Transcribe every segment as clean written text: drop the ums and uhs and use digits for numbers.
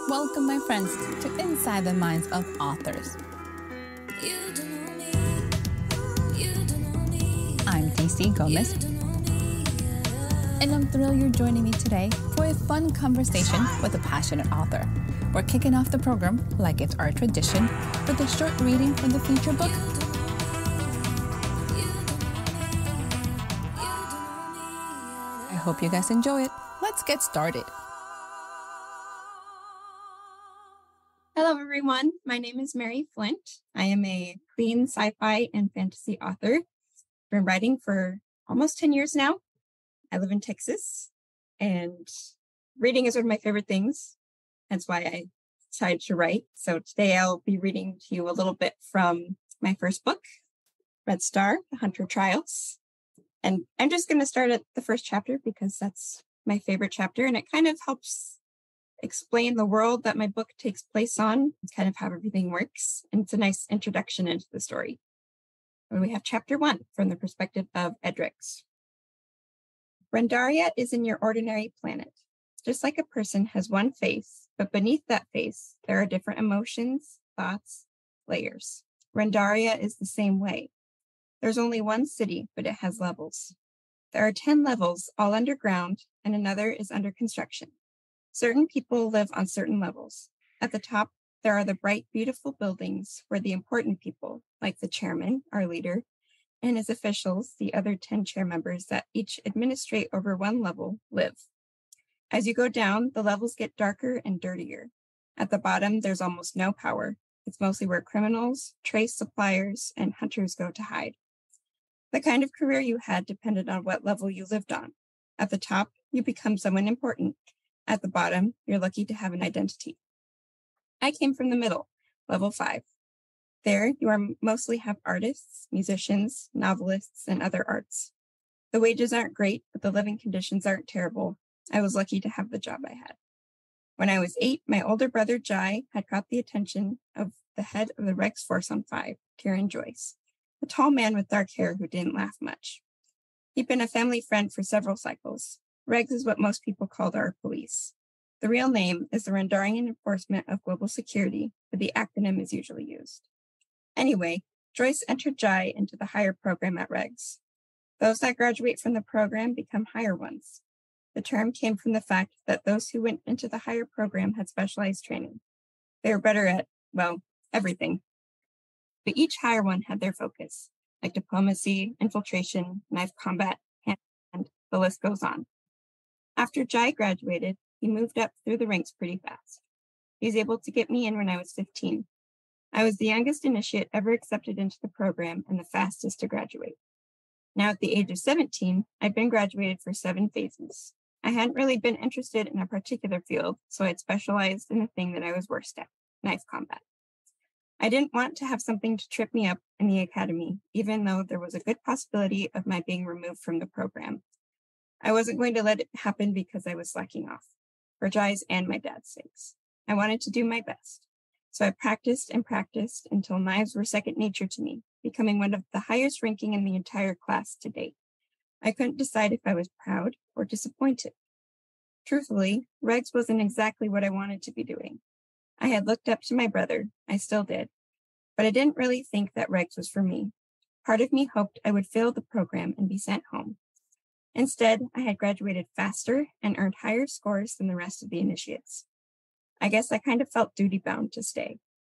Welcome, my friends, to Inside the Minds of Authors. I'm DC Gomez, and I'm thrilled you're joining me today for a fun conversation with a passionate author. We're kicking off the program, like it's our tradition, with a short reading from the feature book. I hope you guys enjoy it. Let's get started. Hello, everyone. My name is Mary Flint. I am a clean sci-fi and fantasy author. I've been writing for almost 10 years now. I live in Texas, and reading is one of my favorite things. That's why I decided to write. So today I'll be reading to you a little bit from my first book, Red Star, The Hunter Trials. And I'm just going to start at the first chapter because that's my favorite chapter, and it kind of helps explain the world that my book takes place on, kind of how everything works. And it's a nice introduction into the story. And we have chapter 1 from the perspective of Edrix. Rendaria is in your ordinary planet. Just like a person has one face, but beneath that face, there are different emotions, thoughts, layers. Rendaria is the same way. There's only one city, but it has levels. There are 10 levels, all underground, and another is under construction. Certain people live on certain levels. At the top, there are the bright, beautiful buildings where the important people, like the chairman, our leader, and his officials, the other 10 chair members that each administrate over one level, live. As you go down, the levels get darker and dirtier. At the bottom, there's almost no power. It's mostly where criminals, trace suppliers, and hunters go to hide. The kind of career you had depended on what level you lived on. At the top, you become someone important. At the bottom, you're lucky to have an identity. I came from the middle, level 5. There, you mostly have artists, musicians, novelists, and other arts. The wages aren't great, but the living conditions aren't terrible. I was lucky to have the job I had. When I was 8, my older brother Jai had caught the attention of the head of the Rex Force on 5, Kieran Joyce, a tall man with dark hair who didn't laugh much. He'd been a family friend for several cycles. Regs is what most people called our police. The real name is the Rendarian Enforcement of Global Security, but the acronym is usually used. Anyway, Joyce entered Jai into the higher program at Regs. Those that graduate from the program become higher ones. The term came from the fact that those who went into the higher program had specialized training. They were better at, well, everything. But each higher one had their focus, like diplomacy, infiltration, knife combat, and the list goes on. After Jai graduated, he moved up through the ranks pretty fast. He was able to get me in when I was 15. I was the youngest initiate ever accepted into the program and the fastest to graduate. Now at the age of 17, I'd been graduated for 7 phases. I hadn't really been interested in a particular field, so I'd specialized in the thing that I was worst at, knife combat. I didn't want to have something to trip me up in the academy, even though there was a good possibility of my being removed from the program. I wasn't going to let it happen because I was slacking off, for Jai's and my dad's sakes. I wanted to do my best. So I practiced and practiced until knives were second nature to me, becoming one of the highest ranking in the entire class to date. I couldn't decide if I was proud or disappointed. Truthfully, Regs wasn't exactly what I wanted to be doing. I had looked up to my brother, I still did, but I didn't really think that Regs was for me. Part of me hoped I would fail the program and be sent home. Instead, I had graduated faster and earned higher scores than the rest of the initiates. I guess I kind of felt duty-bound to stay.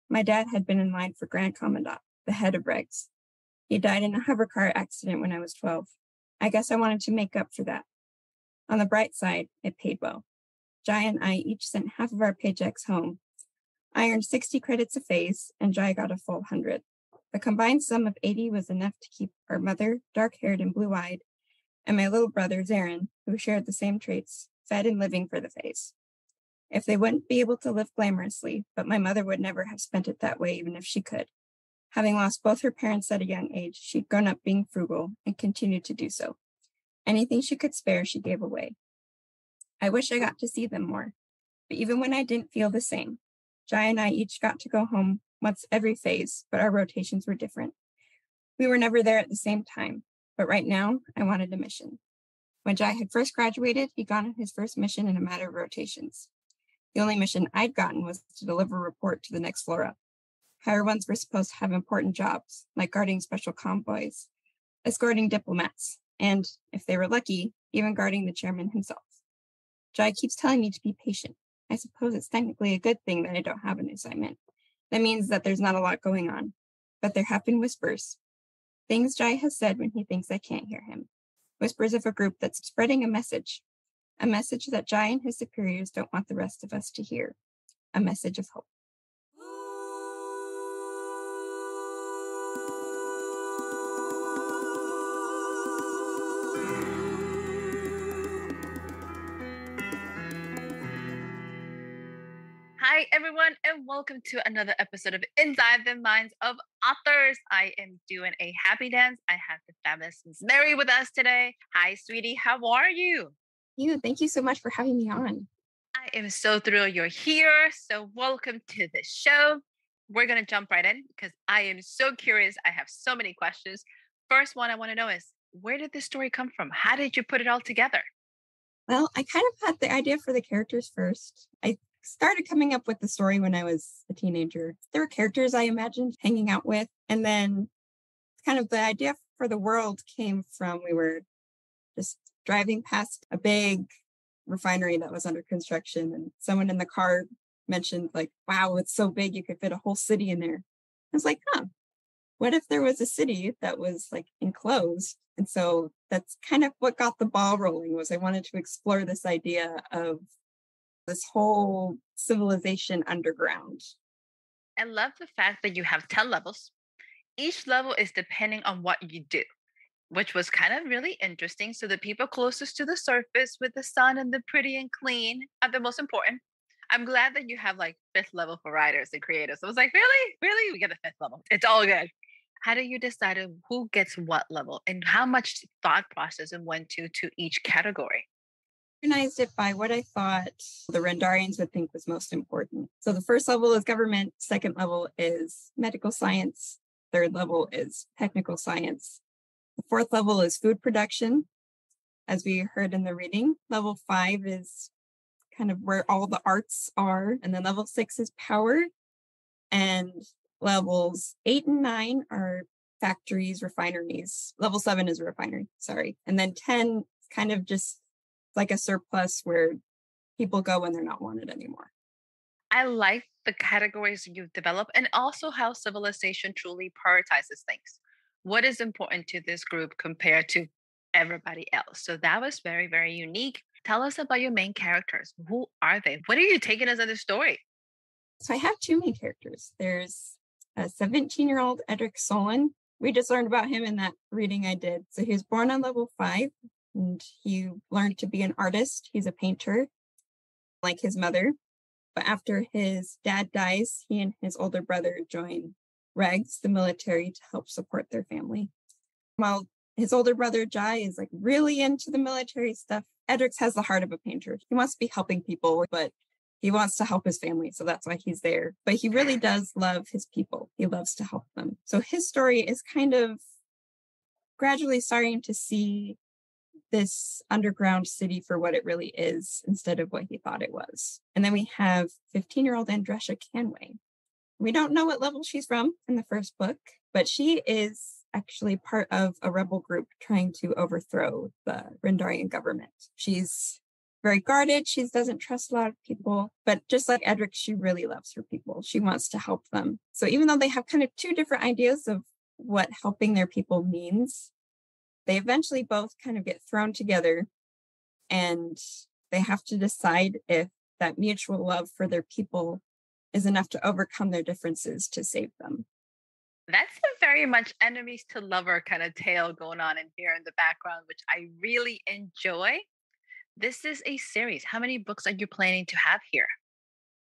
My dad had been in line for Grand Commandant, the head of Regs. He died in a hover car accident when I was 12. I guess I wanted to make up for that. On the bright side, it paid well. Jai and I each sent half of our paychecks home. I earned 60 credits a phase, and Jai got a full 100. The combined sum of 80 was enough to keep our mother, dark-haired and blue-eyed, and my little brother, Zarin, who shared the same traits, fed and living for the phase. If they wouldn't be able to live glamorously, but my mother would never have spent it that way even if she could. Having lost both her parents at a young age, she'd grown up being frugal and continued to do so. Anything she could spare, she gave away. I wish I got to see them more, but even when I didn't feel the same, Jai and I each got to go home once every phase, but our rotations were different. We were never there at the same time, but right now, I wanted a mission. When Jai had first graduated, he'd gone on his first mission in a matter of rotations. The only mission I'd gotten was to deliver a report to the next floor up. Higher ones were supposed to have important jobs, like guarding special convoys, escorting diplomats, and, if they were lucky, even guarding the chairman himself. Jai keeps telling me to be patient. I suppose it's technically a good thing that I don't have an assignment. That means that there's not a lot going on. But there have been whispers. Things Jai has said when he thinks I can't hear him. Whispers of a group that's spreading a message that Jai and his superiors don't want the rest of us to hear. A message of hope. Hi, everyone, and welcome to another episode of Inside the Minds of Authors. I am doing a happy dance. I have the fabulous Miss Mary with us today. Hi, sweetie. How are you? Thank you so much for having me on. I am so thrilled you're here. So welcome to the show. We're going to jump right in because I am so curious. I have so many questions. First one I want to know is, where did this story come from? How did you put it all together? Well, I kind of had the idea for the characters first. I started coming up with the story when I was a teenager. There were characters I imagined hanging out with. And then kind of the idea for the world came from, we were just driving past a big refinery that was under construction. And someone in the car mentioned like, wow, it's so big, you could fit a whole city in there. I was like, what if there was a city that was like enclosed? And so that's kind of what got the ball rolling. Was I wanted to explore this idea of this whole civilization underground. I love the fact that you have 10 levels. Each level is depending on what you do, which was kind of really interesting. So the people closest to the surface with the sun and the pretty and clean are the most important. I'm glad that you have like 5th level for writers and creators. I was like, really? Really? We get a 5th level. It's all good. How do you decide who gets what level and how much thought process and went to each category? Organized it by what I thought the Rendarians would think was most important. So the first level is government, second level is medical science, third level is technical science. The fourth level is food production, as we heard in the reading. Level 5 is kind of where all the arts are. And then level 6 is power. And levels 8 and 9 are factories, refineries. Level 7 is a refinery, sorry. And then 10 is kind of just like a surplus where people go when they're not wanted anymore. I like the categories you've developed and also how civilization truly prioritizes things. What is important to this group compared to everybody else? So that was very, very unique. Tell us about your main characters. Who are they? What are you taking as the story? So I have 2 main characters. There's a 17-year-old Edric Solon. We just learned about him in that reading I did. So he was born on level 5. And he learned to be an artist. He's a painter, like his mother. But after his dad dies, he and his older brother join Regs, the military, to help support their family. While his older brother, Jai, is like really into the military stuff, Edric has the heart of a painter. He wants to be helping people, but he wants to help his family. So that's why he's there. But he really does love his people. He loves to help them. So his story is kind of gradually starting to see this underground city for what it really is instead of what he thought it was. And then we have 15-year-old Andresha Canway. We don't know what level she's from in the first book, but she is actually part of a rebel group trying to overthrow the Rendarian government. She's very guarded. She doesn't trust a lot of people, but just like Edric, she really loves her people. She wants to help them. So even though they have kind of 2 different ideas of what helping their people means, they eventually both kind of get thrown together and they have to decide if that mutual love for their people is enough to overcome their differences to save them. That's a very much enemies to lover kind of tale going on in here in the background, which I really enjoy. This is a series. How many books are you planning to have here?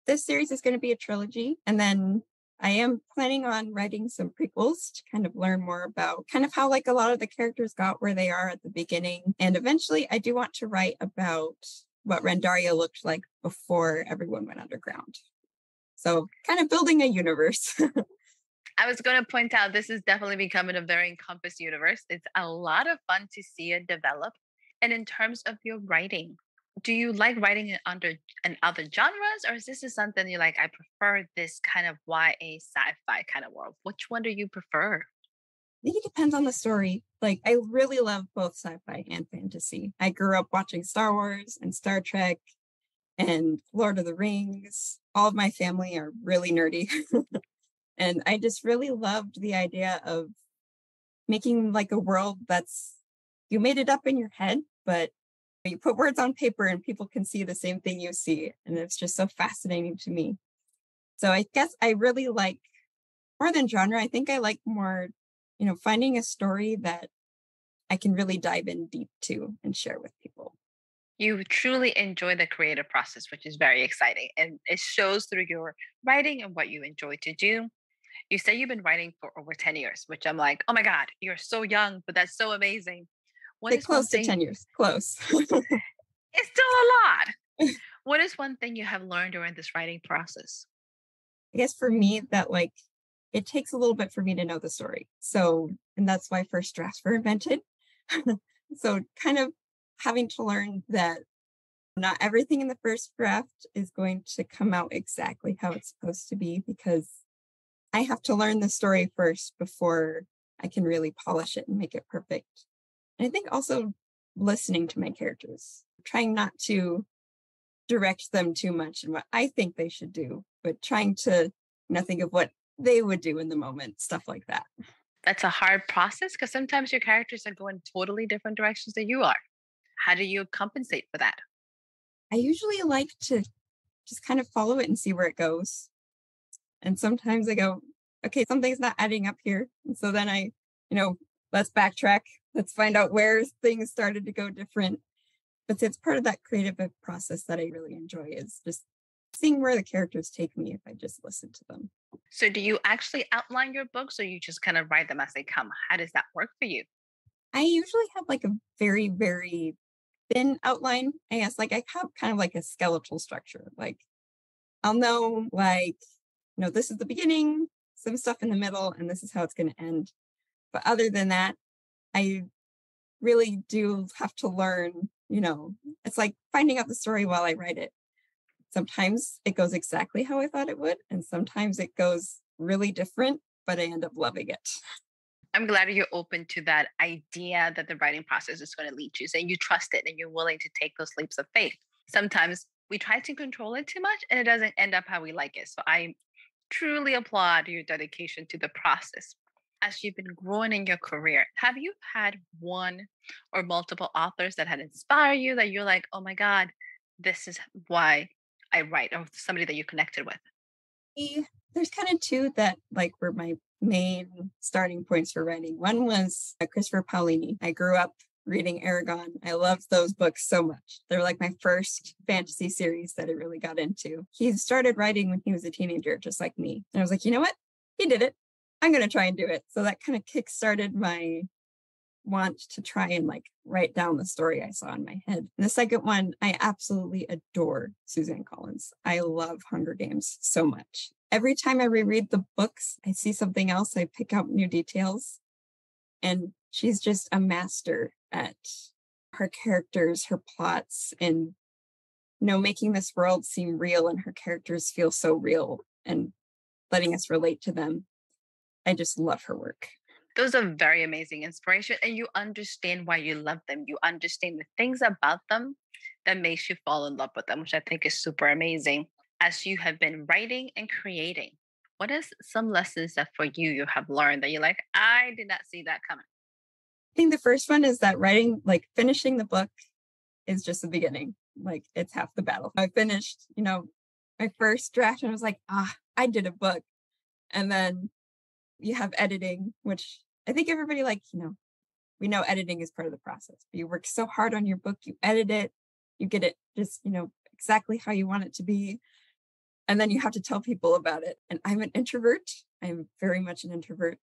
This series is going to be a trilogy, and then I am planning on writing some prequels to kind of learn more about kind of how like a lot of the characters got where they are at the beginning. And eventually I do want to write about what Rendaria looked like before everyone went underground. So kind of building a universe. I was going to point out this is definitely becoming a very encompassed universe. It's a lot of fun to see it develop. And in terms of your writing, Do you like writing it under in other genres, or is this is something you like? I prefer this kind of YA sci-fi kind of world. Which one do you prefer? I think it depends on the story. Like, I really love both sci-fi and fantasy. I grew up watching Star Wars and Star Trek and Lord of the Rings. All of my family are really nerdy. And I just really loved the idea of making like a world that's, you made it up in your head, but you put words on paper and people can see the same thing you see. And it's just so fascinating to me. So I guess I really like, more than genre, I think I like more, finding a story that I can really dive in deep to and share with people. You truly enjoy the creative process, which is very exciting. And it shows through your writing and what you enjoy to do. You say you've been writing for over 10 years, which I'm like, oh my God, you're so young, but that's so amazing. What Say is one close to thing? 10 years, close. It's still a lot. What is one thing you have learned during this writing process? I guess for me, that like it takes a little bit for me to know the story. So, and that's why first drafts were invented. So, kind of having to learn that not everything in the first draft is going to come out exactly how it's supposed to be, because I have to learn the story first before I can really polish it and make it perfect. And I think also listening to my characters, trying not to direct them too much in what I think they should do, but trying to think of what they would do in the moment, stuff like that. That's a hard process because sometimes your characters are going totally different directions than you are. How do you compensate for that? I usually like to just kind of follow it and see where it goes. And sometimes I go, okay, something's not adding up here. And so then let's backtrack. Let's find out where things started to go different. But it's part of that creative process that I really enjoy, is just seeing where the characters take me if I just listen to them. So, do you actually outline your books or you just kind of write them as they come? How does that work for you? I usually have like a very, very thin outline. I guess like I have kind of like a skeletal structure. Like I'll know this is the beginning, some stuff in the middle, and this is how it's going to end. But other than that, I really do have to learn, it's like finding out the story while I write it. Sometimes it goes exactly how I thought it would, and sometimes it goes really different, but I end up loving it. I'm glad you're open to that idea that the writing process is going to lead you. So you trust it and you're willing to take those leaps of faith. Sometimes we try to control it too much and it doesn't end up how we like it. So I truly applaud your dedication to the process. As you've been growing in your career, have you had one or multiple authors that had inspired you that you're like, oh my God, this is why I write, or somebody that you connected with? There's kind of two that like were my main starting points for writing. One was Christopher Paolini. I grew up reading Aragon. I loved those books so much. They're like my first fantasy series that I really got into. He started writing when he was a teenager, just like me. And I was like, you know what? He did it. I'm going to try and do it. So that kind of kickstarted my want to try and like write down the story I saw in my head. And the second one, I absolutely adore Suzanne Collins. I love Hunger Games so much. Every time I reread the books, I see something else. I pick out new details. And she's just a master at her characters, her plots, and making this world seem real and her characters feel so real and letting us relate to them. I just love her work. Those are very amazing inspiration, and you understand why you love them. You understand the things about them that makes you fall in love with them, which I think is super amazing. As you have been writing and creating, what is some lessons that for you have learned that you're like, I did not see that coming? I think the first one is that writing, like finishing the book, is just the beginning. Like it's half the battle. I finished, my first draft and I was like, I did a book. And then you have editing, which I think everybody we know editing is part of the process. But you work so hard on your book, you edit it, you get it just, exactly how you want it to be. And then you have to tell people about it. And I'm an introvert. I'm very much an introvert.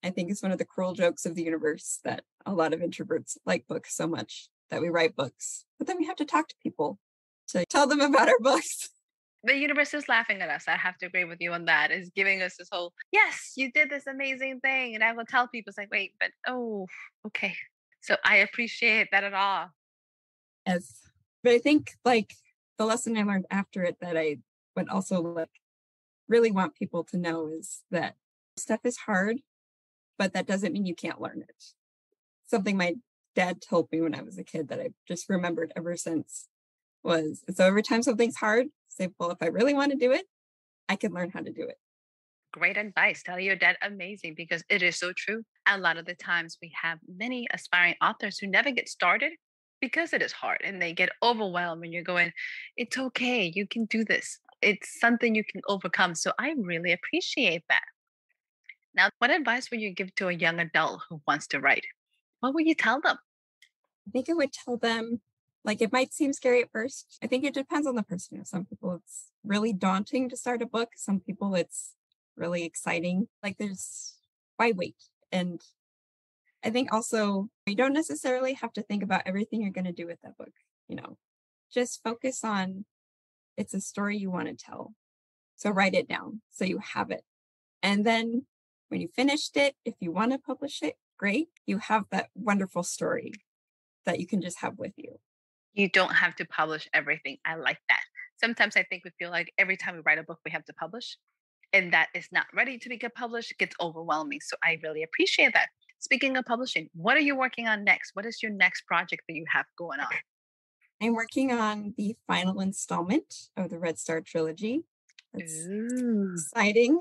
I think it's one of the cruel jokes of the universe that a lot of introverts like books so much that we write books. But then we have to talk to people to tell them about our books. The universe is laughing at us. I have to agree with you on that. It's giving us this whole, yes, you did this amazing thing. And I will tell people, it's like, wait, but okay. So I appreciate that at all. Yes. But I think like the lesson I learned after it that I would also like really want people to know is that stuff is hard, but that doesn't mean you can't learn it. Something my dad told me when I was a kid that I've just remembered ever since was, so every time something's hard, say, well, if I really want to do it, I can learn how to do it. Great advice. Tell your dad amazing because it is so true. A lot of the times we have many aspiring authors who never get started because it is hard and they get overwhelmed and you're going, it's okay. You can do this. It's something you can overcome. So I really appreciate that. Now, what advice would you give to a young adult who wants to write? What would you tell them? I think I would tell them, like, it might seem scary at first. I think it depends on the person. Some people, it's really daunting to start a book. Some people, it's really exciting. Like, why wait? And I think also, you don't necessarily have to think about everything you're going to do with that book. Just focus on it's a story you want to tell. So write it down so you have it. And then when you finished it, if you want to publish it, great. You have that wonderful story that you can just have with you. You don't have to publish everything. I like that. Sometimes I think we feel like every time we write a book, we have to publish, and that is not ready to get published. It gets overwhelming. So I really appreciate that. Speaking of publishing, what are you working on next? What is your next project that you have going on? I'm working on the final installment of the Red Star trilogy. That's exciting.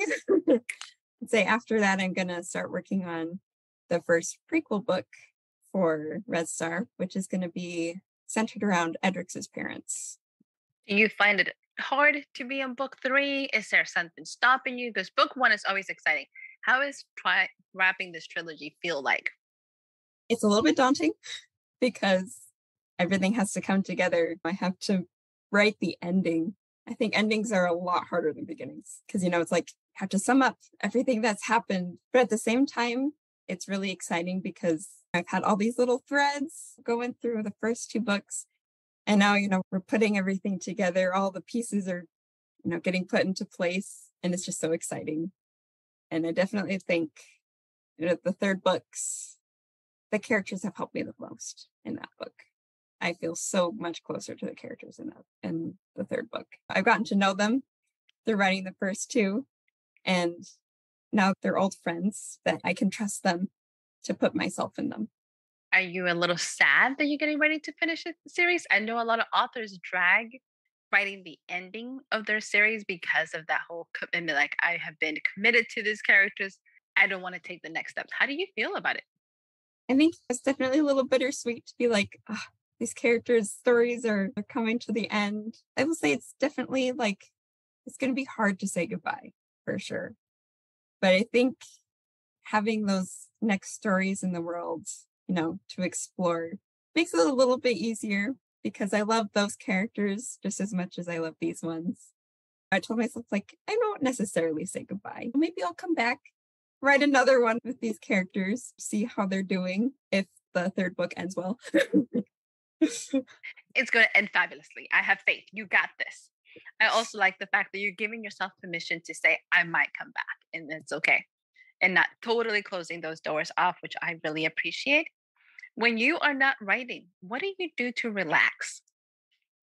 I'd say after that, I'm going to start working on the first prequel book for Red Star, which is going to be centered around Edric's parents. Do you find it hard to be on book 3? Is there something stopping you? Because book 1 is always exciting. How is wrapping this trilogy feel like? It's a little bit daunting because everything has to come together. I have to write the ending. I think endings are a lot harder than beginnings because, it's like you have to sum up everything that's happened. But at the same time, it's really exciting because I've had all these little threads going through the first 2 books. And now, we're putting everything together. All the pieces are, getting put into place. And it's just so exciting. And I definitely think, the 3rd book's, the characters have helped me the most in that book. I feel so much closer to the characters in the 3rd book. I've gotten to know them through writing the first 2. And now they're old friends that I can trust them to put myself in them. Are you a little sad that you're getting ready to finish the series? I know a lot of authors drag writing the ending of their series because of that whole commitment. Like, I have been committed to these characters. I don't want to take the next steps. How do you feel about it? I think it's definitely a little bittersweet to be like, these characters' stories are coming to the end. I will say it's definitely like, it's going to be hard to say goodbye for sure. But I think having those next stories in the world, to explore makes it a little bit easier because I love those characters just as much as I love these ones. I told myself, like, I don't necessarily say goodbye. Maybe I'll come back, write another one with these characters, see how they're doing if the 3rd book ends well. It's going to end fabulously. I have faith. You got this. I also like the fact that you're giving yourself permission to say, I might come back, and it's okay. And not totally closing those doors off, which I really appreciate. When you are not writing, what do you do to relax?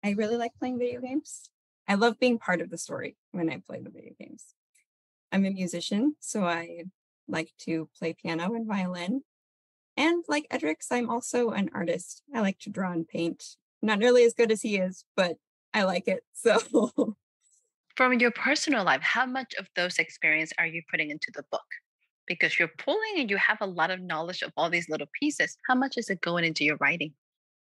I really like playing video games. I love being part of the story when I play the video games. I'm a musician, so I like to play piano and violin. And like Edric's, I'm also an artist. I like to draw and paint. Not nearly as good as he is, but I like it. So from your personal life, how much of those experiences are you putting into the book? Because you're pulling and you have a lot of knowledge of all these little pieces. How much is it going into your writing?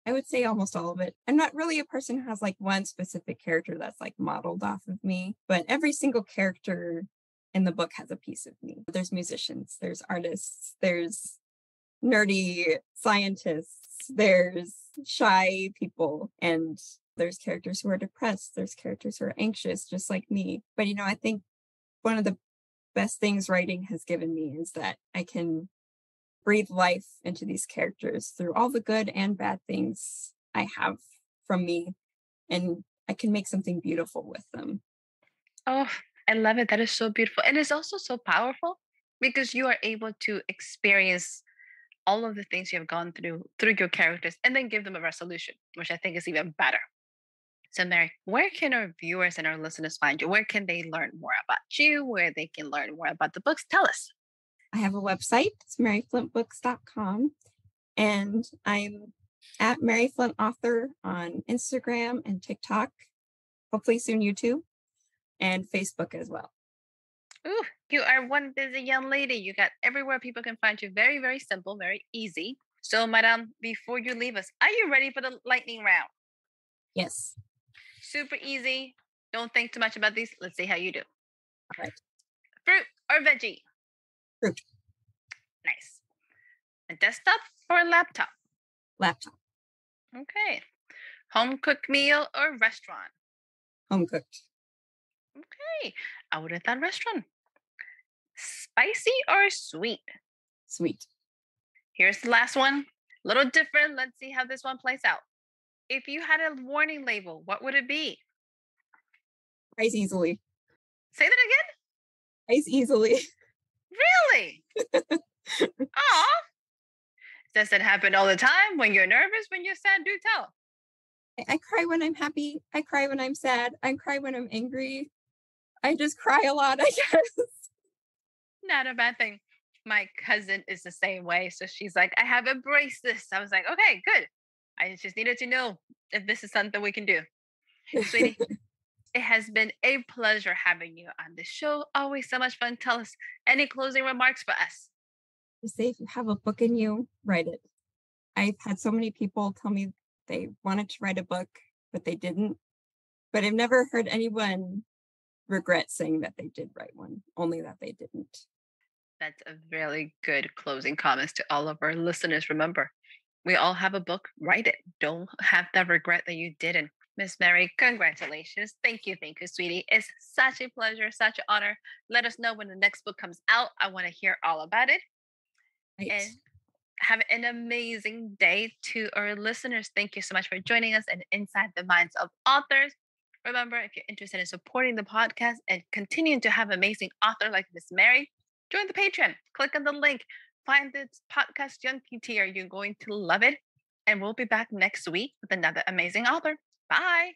I would say almost all of it. I'm not really a person who has like one specific character that's like modeled off of me, but every single character in the book has a piece of me. There's musicians, there's artists, there's nerdy scientists, there's shy people, and there's characters who are depressed, there's characters who are anxious, just like me. But, I think one of the best things writing has given me is that I can breathe life into these characters through all the good and bad things I have from me, and I can make something beautiful with them. Oh, I love it. That is so beautiful. And it's also so powerful because you are able to experience all of the things you have gone through your characters, and then give them a resolution, which I think is even better. So, Mary, where can our viewers and our listeners find you? Where can they learn more about you? Where they can learn more about the books? Tell us. I have a website. It's maryflintbooks.com. And I'm at Mary Flint Author on Instagram and TikTok. Hopefully soon YouTube and Facebook as well. Ooh, you are one busy young lady. You got everywhere people can find you. Very, very simple, very easy. So, madam, before you leave us, are you ready for the lightning round? Yes. Super easy. Don't think too much about these. Let's see how you do. All right. Fruit or veggie? Fruit. Nice. A desktop or a laptop? Laptop. Okay. Home cooked meal or restaurant? Home cooked. Okay. I would have thought restaurant. Spicy or sweet? Sweet. Here's the last one. A little different. Let's see how this one plays out. If you had a warning label, what would it be? Cries easily. Say that again? Cries easily. Really? Aw. Does it happen all the time? When you're nervous, when you're sad? Do tell. I cry when I'm happy. I cry when I'm sad. I cry when I'm angry. I just cry a lot, I guess. Not a bad thing. My cousin is the same way. So she's like, I have embraced this. I was like, okay, good. I just needed to know if this is something we can do. Sweetie, it has been a pleasure having you on the show. Always so much fun. Tell us any closing remarks for us. Just say if you have a book in you, write it. I've had so many people tell me they wanted to write a book, but they didn't. But I've never heard anyone regret saying that they did write one, only that they didn't. That's a really good closing comments to all of our listeners. Remember, we all have a book. Write it. Don't have that regret that you didn't. Miss Mary, congratulations. Thank you, sweetie. It's such a pleasure, such an honor. Let us know when the next book comes out. I want to hear all about it. Right. And have an amazing day to our listeners. Thank you so much for joining us and Inside the Minds of Authors. Remember, if you're interested in supporting the podcast and continuing to have amazing author like Miss Mary, join the Patreon. Click on the link. Find this podcast junkie tier. You're going to love it. And we'll be back next week with another amazing author. Bye.